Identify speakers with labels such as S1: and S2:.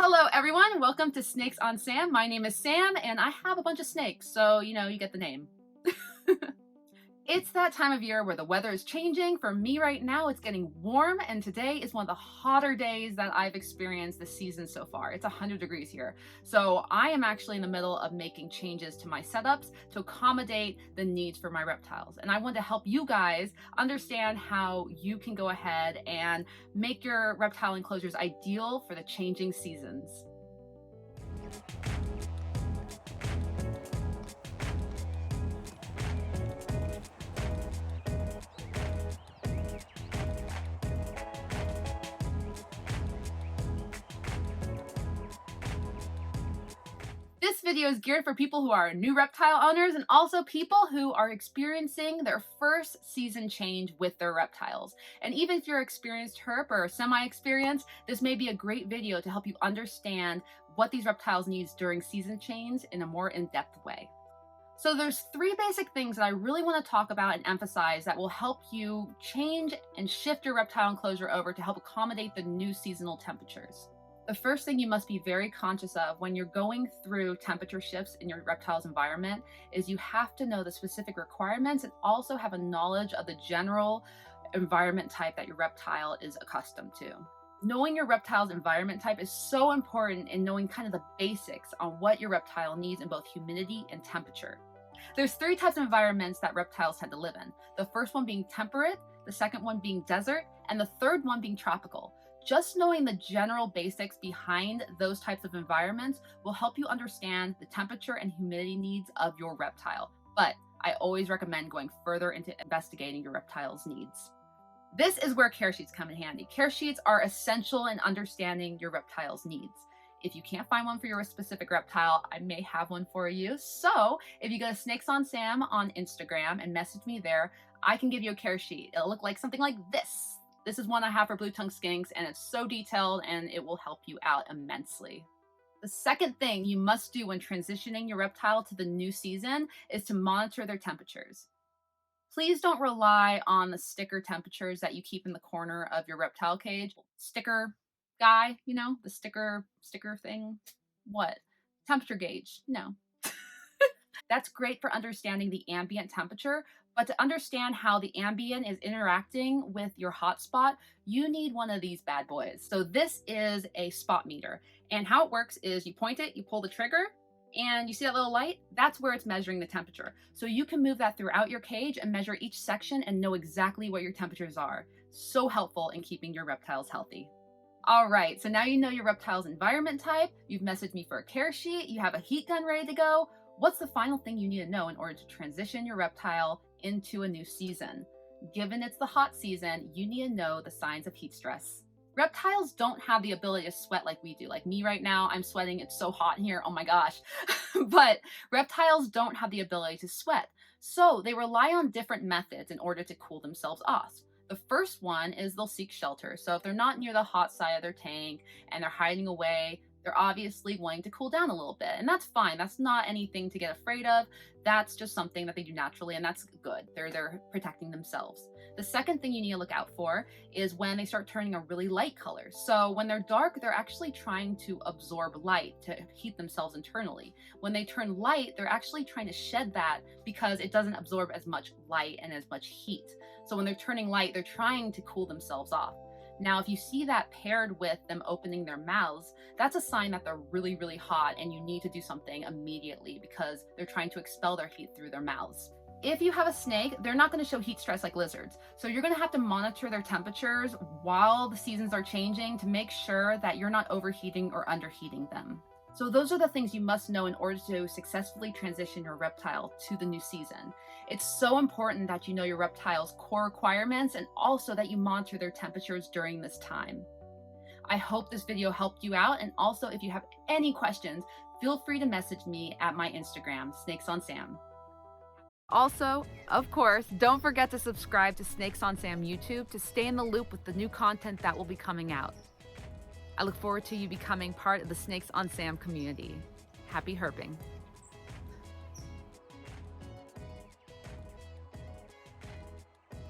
S1: Hello everyone, welcome to Snakes on Sam. My name is Sam and I have a bunch of snakes, so you get the name. It's that time of year where the weather is changing. For me right now, it's getting warm, and today is one of the hotter days that I've experienced this season so far. It's 100 degrees here. So I am actually in the middle of making changes to my setups to accommodate the needs for my reptiles. And I want to help you guys understand how you can go ahead and make your reptile enclosures ideal for the changing seasons. This video is geared for people who are new reptile owners and also people who are experiencing their first season change with their reptiles. And even if you're experienced herp or semi-experienced, this may be a great video to help you understand what these reptiles need during season change in a more in-depth way. So there's three basic things that I really want to talk about and emphasize that will help you change and shift your reptile enclosure over to help accommodate the new seasonal temperatures. The first thing you must be very conscious of when you're going through temperature shifts in your reptile's environment is you have to know the specific requirements and also have a knowledge of the general environment type that your reptile is accustomed to. Knowing your reptile's environment type is so important in knowing kind of the basics on what your reptile needs in both humidity and temperature. There's three types of environments that reptiles tend to live in. The first one being temperate, the second one being desert, and the third one being tropical. Just knowing the general basics behind those types of environments will help you understand the temperature and humidity needs of your reptile. But I always recommend going further into investigating your reptile's needs. This is where care sheets come in handy. Care sheets are essential in understanding your reptile's needs. If you can't find one for your specific reptile, I may have one for you. So if you go to SnakesonSam on Instagram and message me there, I can give you a care sheet. It'll look like something like this. This is one I have for blue-tongued skinks, and it's so detailed and it will help you out immensely. The second thing you must do when transitioning your reptile to the new season is to monitor their temperatures. Please don't rely on the sticker temperatures that you keep in the corner of your reptile cage. Sticker guy, the sticker thing. What? Temperature gauge. No. That's great for understanding the ambient temperature, but to understand how the ambient is interacting with your hotspot, you need one of these bad boys. So this is a spot meter, and how it works is you point it, you pull the trigger, and you see that little light? That's where it's measuring the temperature. So you can move that throughout your cage and measure each section and know exactly what your temperatures are. So helpful in keeping your reptiles healthy. All right, so now you know your reptile's environment type, you've messaged me for a care sheet, you have a heat gun ready to go. What's the final thing you need to know in order to transition your reptile into a new season? Given it's the hot season, you need to know the signs of heat stress. Reptiles don't have the ability to sweat like we do. Like me right now, I'm sweating, it's so hot in here, oh my gosh. But reptiles don't have the ability to sweat. So they rely on different methods in order to cool themselves off. The first one is they'll seek shelter. So if they're not near the hot side of their tank and they're hiding away, they're obviously wanting to cool down a little bit, and that's fine. That's not anything to get afraid of. That's just something that they do naturally, and that's good. They're protecting themselves. The second thing you need to look out for is when they start turning a really light color. So when they're dark, they're actually trying to absorb light to heat themselves internally. When they turn light, they're actually trying to shed that because it doesn't absorb as much light and as much heat. So when they're turning light, they're trying to cool themselves off. Now, if you see that paired with them opening their mouths, that's a sign that they're really, really hot and you need to do something immediately because they're trying to expel their heat through their mouths. If you have a snake, they're not going to show heat stress like lizards. So you're going to have to monitor their temperatures while the seasons are changing to make sure that you're not overheating or underheating them. So those are the things you must know in order to successfully transition your reptile to the new season. It's so important that you know your reptile's core requirements and also that you monitor their temperatures during this time. I hope this video helped you out, and also if you have any questions, feel free to message me at my Instagram, SnakesonSam. Also, of course, don't forget to subscribe to Snakes on Sam YouTube to stay in the loop with the new content that will be coming out. I look forward to you becoming part of the Snakes on Sam community. Happy herping.